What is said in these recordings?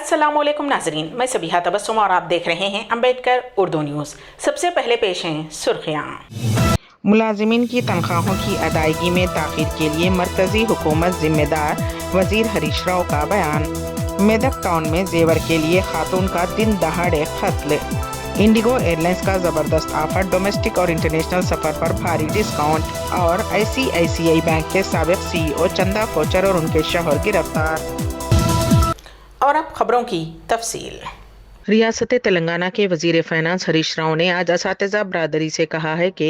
अस्सलामुअलैकुम नाजरीन, मैं सबीहा तबस्सुम और आप देख रहे हैं अम्बेडकर उर्दू न्यूज़। सबसे पहले पेश हैं सुर्खियाँ। मुलाजिमीन की तनख्वाहों की अदायगी में ताख़ीर के लिए मरकज़ी हुकूमत जिम्मेदार, वज़ीर हरीश राव का बयान। मेदक टाउन में जेवर के लिए खातून का दिन दहाड़े कत्ल। इंडिगो एयरलाइंस का ज़बरदस्त ऑफर, डोमेस्टिक और इंटरनेशनल सफ़र पर भारी डिस्काउंट। और ICICI बैंक के साबिक़ CEO चंदा कोचर और उनके शौहर गिरफ्तार। और अब खबरों की तफसील। रियासत तेलंगाना के वज़ीर फ़ाइनेंस हरीश राव ने आज असातिज़ा बरादरी से कहा है कि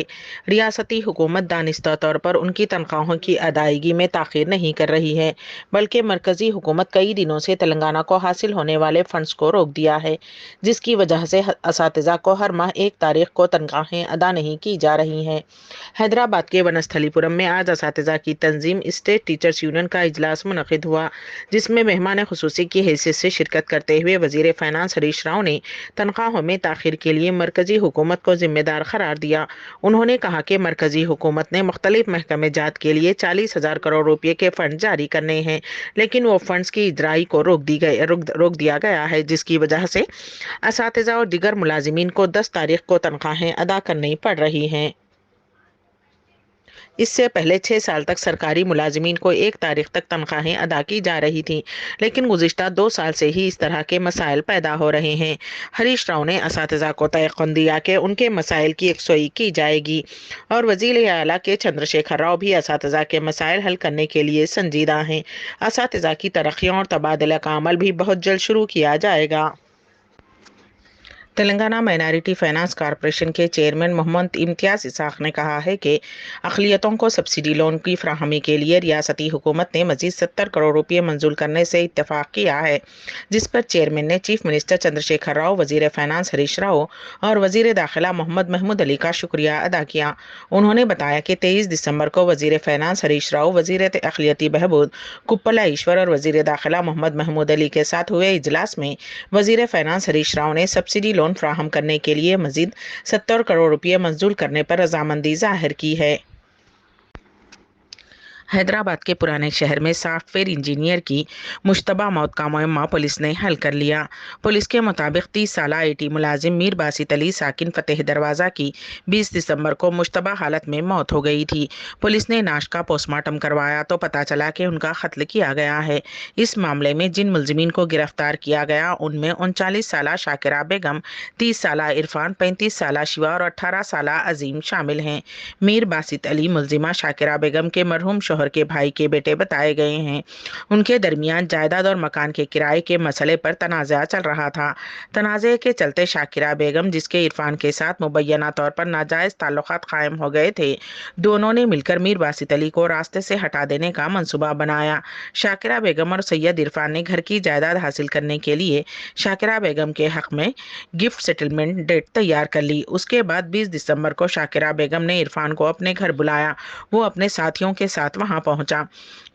रियासती हुकूमत दानिस्ता तौर पर उनकी तनख्वाहों की अदायगी में ताख़ीर नहीं कर रही है, बल्कि मरकज़ी हुकूमत कई दिनों से तेलंगाना को हासिल होने वाले फ़ंड्स को रोक दिया है, जिसकी वजह से असातिज़ा को हर माह 1 तारीख को तनख्वाहें अदा नहीं की जा रही हैं। हैदराबाद के वनस्थलीपुरम में आज असातिज़ा की तंजीम स्टेट टीचर्स यूनियन का इजलास मुनक़िद हुआ, जिसमें मेहमान ख़ुसूसी की हैसियत से शिरकत करते हुए वज़ीर फ़ाइनेंस हरीश राव ने तनख्वाहों में ताख़ीर के लिए मरकज़ी हुकूमत को जिम्मेदार करार दिया। उन्होंने कहा कि मरकज़ी हुकूमत ने मुख्तलिफ महकमे जात के लिए 40,000 करोड़ रुपये के फंड जारी करने हैं, लेकिन वो फंड्स की इजराई को रोक दिया गया है, जिसकी वजह से असातिज़ा और दिगर मुलाजिमीन को 10 तारीख को तनख्वाहें अदा करनी पड़ रही हैं। इससे पहले 6 साल तक सरकारी मुलाजिमीन को 1 तारीख तक तनख्वाहें अदा की जा रही थी, लेकिन गुज़िश्ता 2 साल से ही इस तरह के मसाइल पैदा हो रहे हैं। हरीश राव ने असातिज़ा को तयक़ुन दिया कि उनके मसाइल की यकसुई की जाएगी और वज़ीर आला के चंद्रशेखर राव भी असातिज़ा के मसाइल हल करने के लिए संजीदा हैं। असातिज़ा की तरक्कियों और तबादला का अमल भी बहुत जल्द शुरू किया जाएगा। तेलंगाना माइनॉरिटी फाइनेंस कॉरपोरेशन के चेयरमैन मोहम्मद इम्तियाज़ इसाक ने कहा है कि अक़लियतों को सब्सिडी लोन की फराहमी के लिए रियासती हुकूमत ने मज़ीद 70 करोड़ रुपये मंजूर करने से इत्तफ़ाक़ किया है, जिस पर चेयरमैन ने चीफ मिनिस्टर चंद्रशेखर राव, वज़ीर फ़ाइनेंस हरीश राव और वज़ीर दाखिला मोहम्मद महमूद अली का शुक्रिया अदा किया। उन्होंने बताया कि 23 दिसंबर को वज़ीर फ़ाइनेंस हरीश राव, वज़ीर अक़लियती बहबूद कुप्पला ईश्वर और वज़ीर दाखिला मोहम्मद महमूद अली के साथ हुए इजलास में वज़ीर फ़ाइनेंस हरीश राव ने सब्सिडी लोन फराहम करने के लिए मजीद 70 करोड़ रुपये मंजूर करने पर रजामंदी जाहिर की है। हैदराबाद के पुराने शहर में सॉफ्टवेयर इंजीनियर की मुश्तबा मौत का मुअम्मा पुलिस ने हल कर लिया। पुलिस के मुताबिक 30 साला IT मुलाजिम मीर बासित अली साकिन फतेह दरवाज़ा की 20 दिसंबर को मुश्तबा हालत में मौत हो गई थी। पुलिस ने नाश का पोस्टमार्टम करवाया तो पता चला कि उनका कत्ल किया गया है। इस मामले में जिन मुलजिमीन को गिरफ्तार किया गया उनमें 39 साला शाकिरा बेगम, 30 साला इरफान, 35 साला शिवा और 18 साला अजीम शामिल हैं। मीर बासित अली मुलजिमा शाकिरा बेगम के मरहूम शौहर के भाई के बेटे बताए गए हैं। उनके दरमियान जायदाद और मकान के किराए के मसले पर तनाज़ा चल रहा था। तनाज़े के चलते शाकिरा बेगम, जिसके इरफान के साथ मुबैना तौर पर नाजायज़ ताल्लुकात कायम हो गए थे, दोनों ने मिलकर मीर बासित अली को रास्ते से हटा देने का मंसूबा बनाया। शाकिरा बेगम और सैयद इरफान ने घर की जायदाद हासिल करने के लिए शाकिरा बेगम के हक में गिफ्ट सेटलमेंट डेट तैयार कर ली। उसके बाद 20 दिसंबर को शाकिरा बेगम ने इरफान को अपने घर बुलाया। वो अपने साथियों के साथ वहां पहुंचा।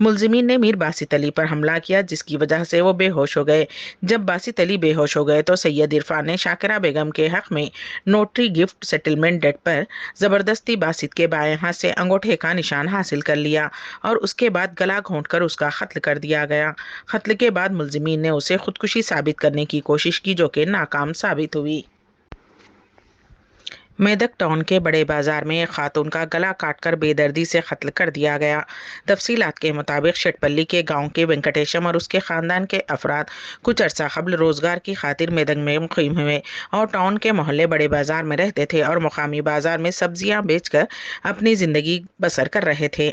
मुलजिमीन ने मीर बासित अली पर हमला किया, जिसकी वजह से वो बेहोश हो गए। जब बासित अली बेहोश हो गए तो सैयद इरफान ने शाकिरा बेगम के हक में नोटरी गिफ्ट सेटलमेंट डेट पर जबरदस्ती बासित के बाएं हाथ से अंगूठे का निशान हासिल कर लिया और उसके बाद गला घोंटकर उसका कत्ल कर दिया गया। कत्ल के बाद मुलजिमीन ने उसे खुदकुशी साबित करने की कोशिश की, जो कि नाकाम साबित हुई। मेदक टाउन के बड़े बाजार में एक खातून का गला काटकर बेदर्दी से कत्ल कर दिया गया। तफसीलात के मुताबिक शेटपल्ली के गांव के वेंकटेशम और उसके खानदान के अफराद कुछ अरसा कबल रोजगार की खातिर मेदक में मुकीम हुए और टाउन के मोहल्ले बड़े बाजार में रहते थे और मुकामी बाजार में सब्जियां बेचकर अपनी जिंदगी बसर कर रहे थे।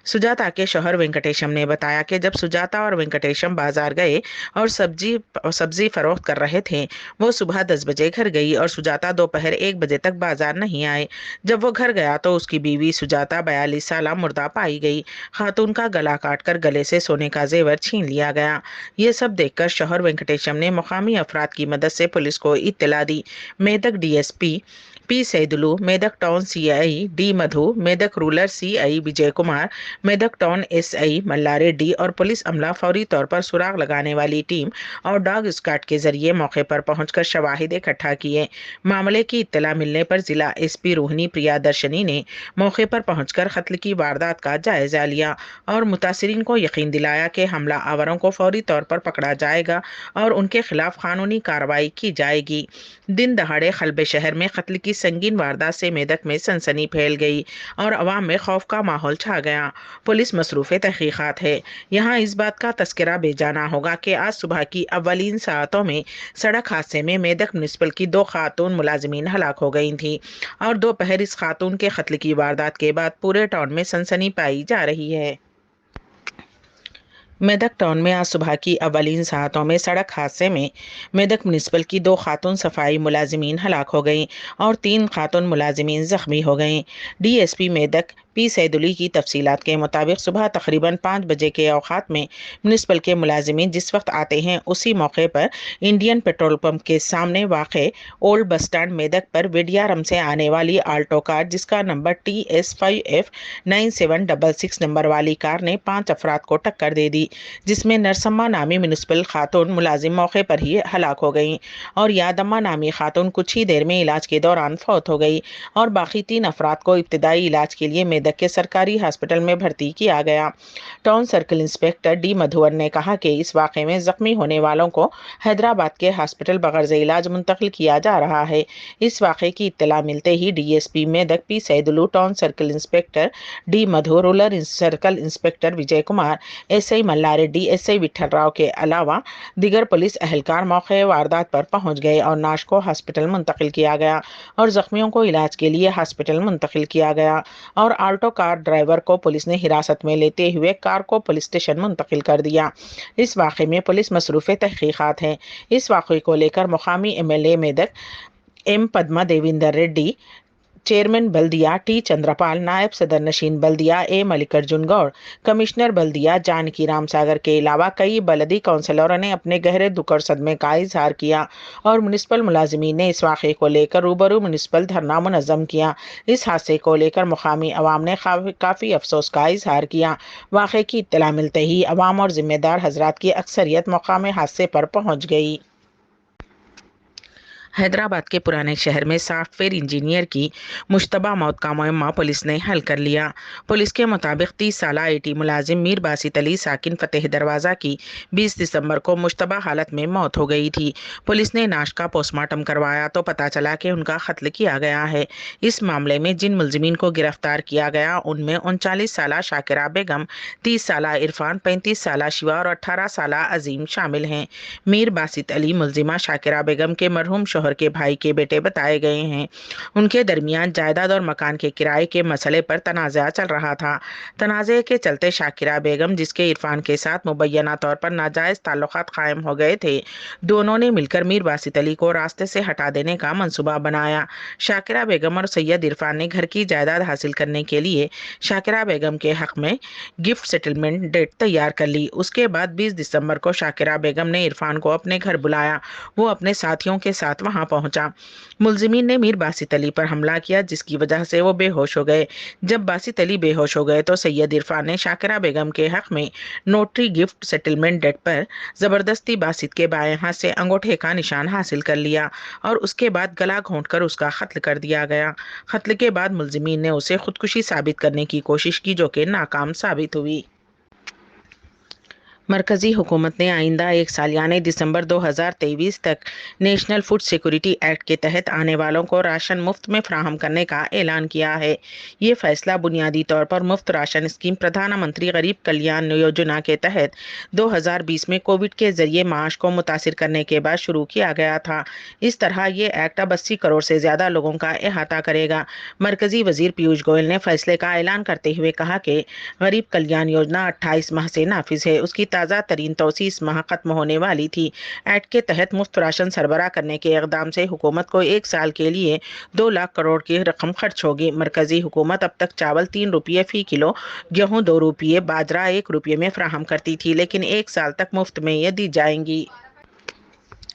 सुजाता के शौहर वेंकटेशम ने बताया कि जब सुजाता और वेंकटेशम बाजार गए और सब्जी फरोख्त कर रहे थे, वो सुबह 10 बजे घर गई और सुजाता दोपहर 1 बजे तक बाजार नहीं आए। जब वो घर गया तो उसकी बीवी सुजाता 42 साल मुर्दा पाई गई। खातून का गला काटकर गले से सोने का जेवर छीन लिया गया। ये सब देखकर शौहर वेंकटेशम ने मुकामी अफराद की मदद से पुलिस को इत्तला दी। Medak DSP P Saidulu, Medak town CI D Madhu, Medak rural CI Vijay Kumar, Medak town SI Malla Reddy और पुलिस अमला फौरी तौर पर सुराग लगाने वाली टीम और डॉग स्क्वाड के जरिए मौके पर पहुंचकर शवाहिद इकट्ठा किए। मामले की इत्तला मिलने पर जिला एसपी रोहिणी प्रियादर्शनी ने मौके पर पहुंचकर कत्ल की वारदात का जायजा लिया और मुतासिरीन को यकीन दिलाया कि हमला आवरों को फौरी तौर पर पकड़ा जाएगा और उनके खिलाफ कानूनी कार्रवाई की जाएगी। दिन दहाड़े खलबे शहर में कत्ल की संगीन वारदात से मेदक में सनसनी फैल गई और अवाम में खौफ का माहौल छा गया। पुलिस मसरूफ़ तहकीकात है। यहाँ इस बात का तस्करा बेजाना होगा कि आज सुबह की अव्वलीन सातों में सड़क हादसे में मेदक म्युनिसिपल की 2 खातून मुलाजिमीन हलाक हो गई थी और दोपहर इस खातून के कत्ल की वारदात के बाद पूरे टाउन में सनसनी पाई जा रही है। मेदक टाउन में आज सुबह की अव्वलीन सातों में सड़क हादसे में मेदक म्युनिसिपल की 2 खातून सफाई मुलाजिमीन हलाक हो गईं और 3 खातून मुलाजिमीन जख्मी हो गईं। डीएसपी मेदक पी सैदुली की तफसीलात के मुताबिक सुबह तकरीबन 5 बजे के औकात में म्युनिसिपल के मुलाजिमीन जिस वक्त आते हैं उसी मौके पर इंडियन पेट्रोल पंप के सामने वाक़े ओल्ड बस स्टैंड मेदक पर वेडियारम से आने वाली आल्टो कार जिसका नंबर TS5F9766 नंबर वाली कार ने 5 अफराद को टक्कर दे दी, जिसमें नरसम्मा नामी म्युनिसिपल खातून मुलाजिम मौके पर ही हलाक हो गई और यादम्मा नामी खातून कुछ ही देर में इलाज के दौरान फौत हो गई और बाकी 3 अफराद को इब्तदाई इलाज के लिए मेदक के सरकारी हॉस्पिटल में भर्ती किया गया। टाउन सर्कल इंस्पेक्टर डी मधुवन ने कहा कि इस वाक़े में जख्मी होने वालों को हैदराबाद के हॉस्पिटल बगैर इलाज मुंतकिल किया जा रहा है। इस वाक़े की इत्तला मिलते ही DSP Medak P Saidulu, town circle inspector D Madhu, rural circle inspector Vijay Kumar, SI Malla Reddy, SI Vithal Rao के अलावा दीगर पुलिस अहलकार मौके वारदात पर पहुंच गए और नाश को हॉस्पिटल मुंतकिल किया गया और जख्मियों को इलाज के लिए हॉस्पिटल मुंतकिल किया गया और आल्टो कार ड्राइवर को पुलिस ने हिरासत में लेते हुए कार को पुलिस स्टेशन मुंतकिल कर दिया। इस वाक़े में पुलिस मसरूफ़ तहकीकात है। इस वाक़े को लेकर मुकामी MLA Medak M Padma Devender Reddy, chairman बल्दिया टी चंद्रपाल, नायब सदर नशीन बल्दिया ए मल्लिकार्जुन गौड़, कमिश्नर बल्दिया जानकी राम सागर के अलावा कई बलदी काउंसलरों ने अपने गहरे दुख और सदमे का इजहार किया और म्युनिसिपल मुलाजिमीन ने इस वाक़े को लेकर रूबरू म्युनिसिपल धरना मुनज़्ज़म किया। इस हादसे को लेकर मुकामी अवाम ने काफ़ी अफसोस का इजहार किया। वाक़े की इत्तला मिलते ही अवाम और ज़िम्मेदार हजरात की अक्सरियत मकाम हादसे पर पहुँच गई। हैदराबाद के पुराने शहर में सॉफ्टवेयर इंजीनियर की मुश्तबा मौत का मुअम्मा पुलिस ने हल कर लिया। पुलिस के मुताबिक 30 साला आईटी मुलाजिम मीर बासित अली साकिन फतेह दरवाज़ा की 20 दिसंबर को मुश्तबा हालत में मौत हो गई थी। पुलिस ने नाश का पोस्टमार्टम करवाया तो पता चला कि उनका कत्ल किया गया है। इस मामले में जिन मुलजिमीन को गिरफ्तार किया गया उनमें 39 साला शाकिरा बेगम, 30 साला इरफान, 35 साला शिवा और 18 साला अजीम शामिल हैं। मीर बासित अली मुलजिमा शाकिरा बेगम के मरहूम शोहर के भाई के बेटे बताए गए हैं। उनके दरमियान जायदाद और मकान के किराए के मसले पर तनाज़ा चल रहा था। तनाज़े के चलते शाकिरा बेगम, जिसके इरफान के साथ मुबैना तौर पर नाजायज़ ताल्लुकात कायम हो गए थे, दोनों ने मिलकर मीर बासित अली को रास्ते से हटा देने का मंसूबा बनाया। शाकिरा बेगम और सैयद इरफान ने घर की जायदाद हासिल करने के लिए शाकिरा बेगम के हक में गिफ्ट सेटलमेंट डेट तैयार कर ली। उसके बाद 20 दिसंबर को शाकिरा बेगम ने इरफान को अपने घर बुलाया। वो अपने साथियों के साथ वहां पहुंचा। मुलजिमीन ने मीर बासित अली पर हमला किया, जिसकी वजह से वो बेहोश हो गए। जब बासित अली बेहोश हो गए तो सैयद इरफान ने शाकिरा बेगम के हक में नोटरी गिफ्ट सेटलमेंट डेट पर जबरदस्ती बासित के बाएं हाथ से अंगूठे का निशान हासिल कर लिया और उसके बाद गला घोंटकर उसका कत्ल कर दिया गया। कत्ल के बाद मुलजिमीन ने उसे खुदकुशी साबित करने की कोशिश की, जो कि नाकाम साबित हुई। मरकज़ी हुकूमत ने आइंदा 1 साल यानी दिसंबर 2023 तक नेशनल फूड सिक्योरिटी एक्ट के तहत आने वालों को राशन मुफ्त में फराहम करने का ऐलान किया है। ये फैसला बुनियादी तौर पर मुफ्त राशन स्कीम प्रधानमंत्री गरीब कल्याण योजना के तहत 2020 में कोविड के जरिए माश को मुतासिर करने के बाद शुरू किया गया था। इस तरह ये एक्ट अब 80 करोड़ से ज़्यादा लोगों का अहाता करेगा। मरकज़ी वज़ीर पीयूष गोयल ने फैसले का ऐलान करते हुए कहा कि गरीब कल्याण योजना 28 माह से नाफिज है। उसकी ताज़ा तरीन तोसी इस माह खत्म होने वाली थी। एक्ट के तहत मुफ्त राशन सरबराह करने के इक़दाम से हुकूमत को 1 साल के लिए 2 लाख करोड़ की रकम खर्च होगी। मरकजी हुकूमत अब तक चावल 3 रुपये फी किलो, गेहूं 2 रुपये, बाजरा 1 रुपये में फराहम करती थी, लेकिन 1 साल तक मुफ्त में ये दी जाएंगी।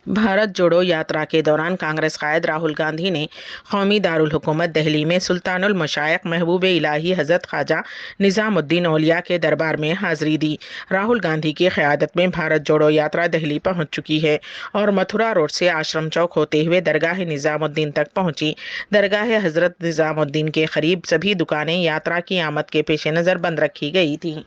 भारत जोड़ो यात्रा के दौरान कांग्रेस कायद राहुल गांधी ने कौमी दारुल हुकूमत दिल्ली में सुल्तानुल मशाइख महबूब इलाही हज़रत ख्वाजा निज़ामुद्दीन औलिया के दरबार में हाजिरी दी। राहुल गांधी की क़यादत में भारत जोड़ो यात्रा दिल्ली पहुंच चुकी है और मथुरा रोड से आश्रम चौक होते हुए दरगाह निज़ामुद्दीन तक पहुंची। दरगाह हज़रत निज़ामुद्दीन के करीब सभी दुकानें यात्रा की आमद के पेश नज़र बंद रखी गई थी।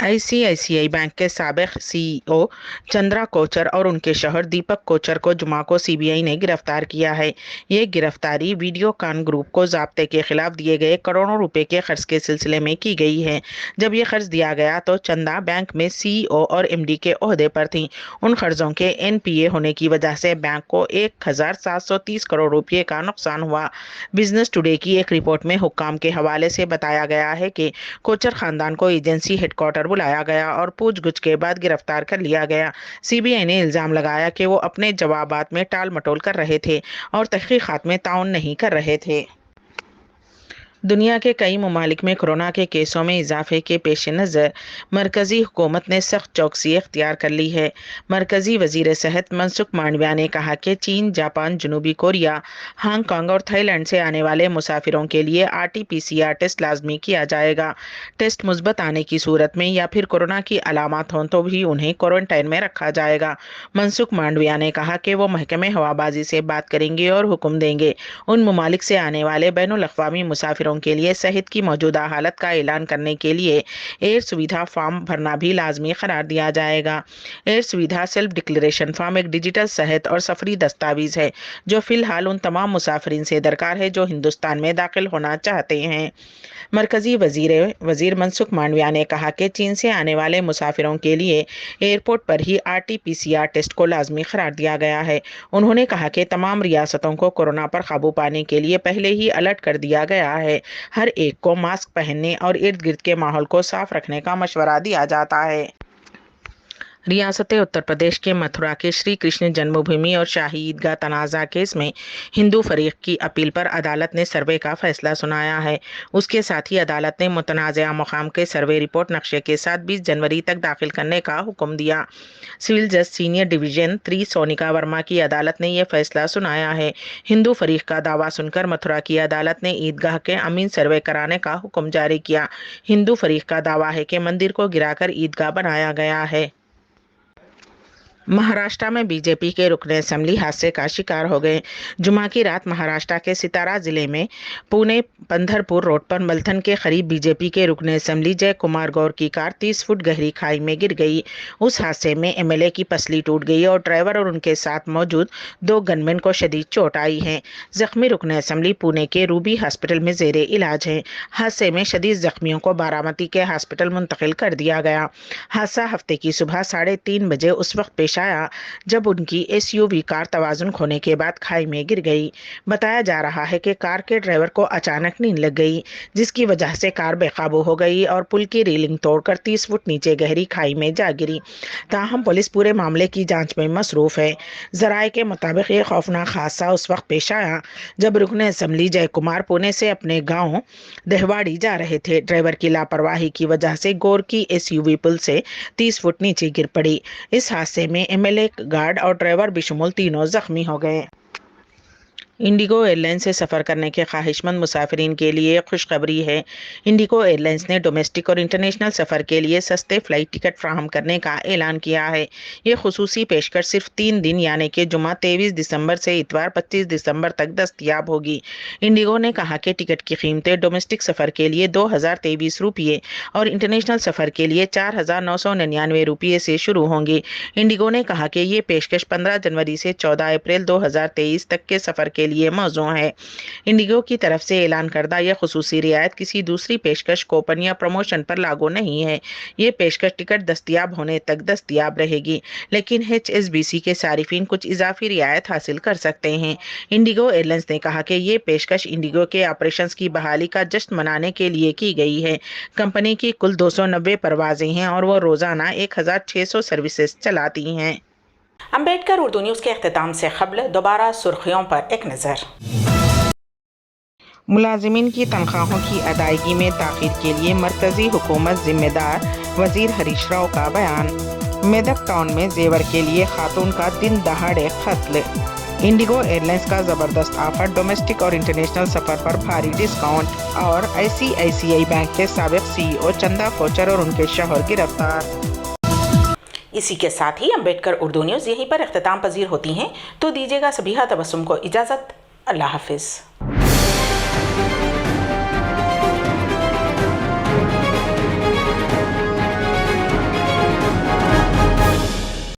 ICICI बैंक के साबिक CEO चंद्रा कोचर और उनके शौहर दीपक कोचर को जुमा को CBI ने गिरफ्तार किया है। ये गिरफ्तारी वीडियोकॉन ग्रुप को ज़ाब्ते के खिलाफ दिए गए करोड़ों रुपए के कर्ज के सिलसिले में की गई है। जब ये कर्ज दिया गया तो चंदा बैंक में CEO और MD के ओहदे पर थी। उन कर्जों के NPA होने की वजह से बैंक को 1730 करोड़ रुपये का नुकसान हुआ। बिजनेस टुडे की एक रिपोर्ट में हुक्काम के हवाले से बताया गया है कि कोचर खानदान को एजेंसी हेडक्वार्टर बुलाया गया और पूछगछ के बाद गिरफ्तार कर लिया गया। CBI ने इल्जाम लगाया कि वो अपने जवाबात में टाल मटोल कर रहे थे और तहकीकात में ताउन नहीं कर रहे थे। दुनिया के कई ममालिक में कोरोना के केसों में इजाफे के पेश नज़र मरकज़ी हुकूमत ने सख्त चौकसी इख्तियार कर ली है। मरकज़ी वज़ीर सेहत मनसुख मांडविया ने कहा कि चीन, जापान, जनूबी कोरिया, हांगकांग और थाईलैंड से आने वाले मुसाफिरों के लिए RT-PCR टेस्ट लाजमी किया जाएगा। टेस्ट मुस्बत आने की सूरत में या फिर कोरोना की अलामत हों तो भी उन्हें क्वारंटाइन में रखा जाएगा। मनसुख मांडविया ने कहा कि वो महकमे हवाबाजी से बात करेंगे और हुक्म देंगे उन ममालिक से आने वाले बैनुल अक़वामी मुसाफिरों के लिए सेहत की मौजूदा हालत का ऐलान करने के लिए एयर सुविधा फॉर्म भरना भी लाजमी करार दिया जाएगा। एयर सुविधा सेल्फ डिक्लेरेशन फॉर्म एक डिजिटल सेहत और सफरी दस्तावेज है जो फिलहाल उन तमाम मुसाफिरीन से दरकार है जो हिंदुस्तान में दाखिल होना चाहते हैं। मरकजी वजीर मनसुख मांडविया ने कहा कि चीन से आने वाले मुसाफिरों के लिए एयरपोर्ट पर ही RT-PCR टेस्ट को लाजमी करार दिया गया है। उन्होंने कहा कि तमाम रियासतों को कोरोना पर काबू पाने के लिए पहले ही अलर्ट कर दिया गया है। हर एक को मास्क पहनने और इर्द गिर्द के माहौल को साफ रखने का मशवरा दिया जाता है। रियासत उत्तर प्रदेश के मथुरा के श्री कृष्ण जन्मभूमि और शाही ईदगाह तनाज़ा केस में हिंदू फरीक की अपील पर अदालत ने सर्वे का फैसला सुनाया है। उसके साथ ही अदालत ने मुतनाज़ा मकाम के सर्वे रिपोर्ट नक्शे के साथ 20 जनवरी तक दाखिल करने का हुक्म दिया। सिविल जज सीनियर डिवीजन 3 सोनिका वर्मा की अदालत ने यह फैसला सुनाया है। हिंदू फरीक का दावा सुनकर मथुरा की अदालत ने ईदगाह के अमीन सर्वे कराने का हुक्म जारी किया। हिंदू फरीक का दावा है कि मंदिर को गिराकर ईदगाह बनाया गया है। महाराष्ट्र में बीजेपी के रुकन असेंबली हादसे का शिकार हो गए। जुमा की रात महाराष्ट्र के सितारा जिले में पुणे पंढरपुर रोड पर मलथन के करीब बीजेपी के रुकन असेंबली जय कुमार गौर की कार 30 फुट गहरी खाई में गिर गई। उस हादसे में MLA की पसली टूट गई और ड्राइवर और उनके साथ मौजूद 2 गनमैन को शदीद चोट आई है। जख्मी रुकन असेंबली पुणे के रूबी हॉस्पिटल में जेरे इलाज है। हादसे में शदीद जख्मियों को बारामती के हॉस्पिटल मुंतकिल कर दिया गया। हादसा हफ्ते की सुबह 3:30 बजे उस वक्त पेश आया जब उनकी SUV कार तवाजुन खोने के बाद खाई में गिर गई। बताया जा रहा है कि कार के ड्राइवर को अचानक नींद लग गई जिसकी वजह से कार बेकाबू हो गई और पुल की रेलिंग तोड़कर 30 फुट नीचे गहरी खाई में जा गिरी। ताहम पुलिस पूरे मामले की जांच में मसरूफ है। जराये के मुताबिक ये खौफनाक हादसा उस वक्त पेश आया जब रुकन असेंबली जय कुमार पुणे से अपने गांव देहवाड़ी जा रहे थे। ड्राइवर की लापरवाही की वजह से गौर की SUV पुल से 30 फुट नीचे गिर पड़ी। इस हादसे में MLA गार्ड और ड्राइवर बिशमुल तीनों जख्मी हो गए। इंडिगो एयरलाइंस से सफ़र करने के ख्वाहिशमंद मुसाफिरीन के लिए खुशखबरी है। इंडिगो एयरलाइंस ने डोमेस्टिक और इंटरनेशनल सफ़र के लिए सस्ते फ़्लाइट टिकट फ्राहम करने का ऐलान किया है। ये खुसूसी पेशकश सिर्फ 3 दिन यानी कि जुमा 23 दिसंबर से इतवार 25 दिसंबर तक दस्तयाब होगी। इंडिगो ने कहा कि टिकट की कीमतें डोमेस्टिक सफ़र के लिए 2023 रुपये और इंटरनेशनल सफ़र के लिए 4999 रुपये से शुरू होंगी। इंडिगो ने कहा कि ये पेशकश 15 जनवरी से 14 अप्रैल 2023 तक के सफ़र के लिए मौजू है। इंडिगो की तरफ से ऐलान करदा यह खुसूसी रियायत किसी दूसरी पेशकश कूपन या प्रमोशन पर लागू नहीं है। ये पेशकश टिकट दस्तयाब होने तक दस्तयाब रहेगी, लेकिन HSBC के सारिफीन कुछ इजाफी रियायत हासिल कर सकते हैं। इंडिगो एयरलाइंस ने कहा कि ये पेशकश इंडिगो के ऑपरेशंस की बहाली का जश्न मनाने के लिए की गई है। कंपनी की कुल 290 परवाजें हैं और वो रोजाना 1600 सर्विसेज चलाती हैं। अम्बेडकर उर्दू न्यूज़ के अख्तिताम से क़ब्ल दोबारा सुर्खियों पर एक नज़र। मुलाजिमीन की तनख्वाहों की अदायगी में ताख़ीर के लिए मरकज़ी हुकूमत ज़िम्मेदार, वज़ीर हरीश राव का बयान। मेदक टाउन में जेवर के लिए खातून का दिन दहाड़े कत्ल। इंडिगो एयरलाइंस का ज़बरदस्त ऑफर, डोमेस्टिक और इंटरनेशनल सफ़र पर भारी डिस्काउंट। और ICICI बैंक के साबिक CEO चंदा कोचर और उनके शौहर गिरफ्तार। इसी के साथ ही अम्बेडकर उर्दू न्यूज़ यहीं पर इख्तिताम पजीर होती हैं, तो दीजिएगा सबिहा तबस्सुम को इजाज़त। अल्लाह हाफिज़।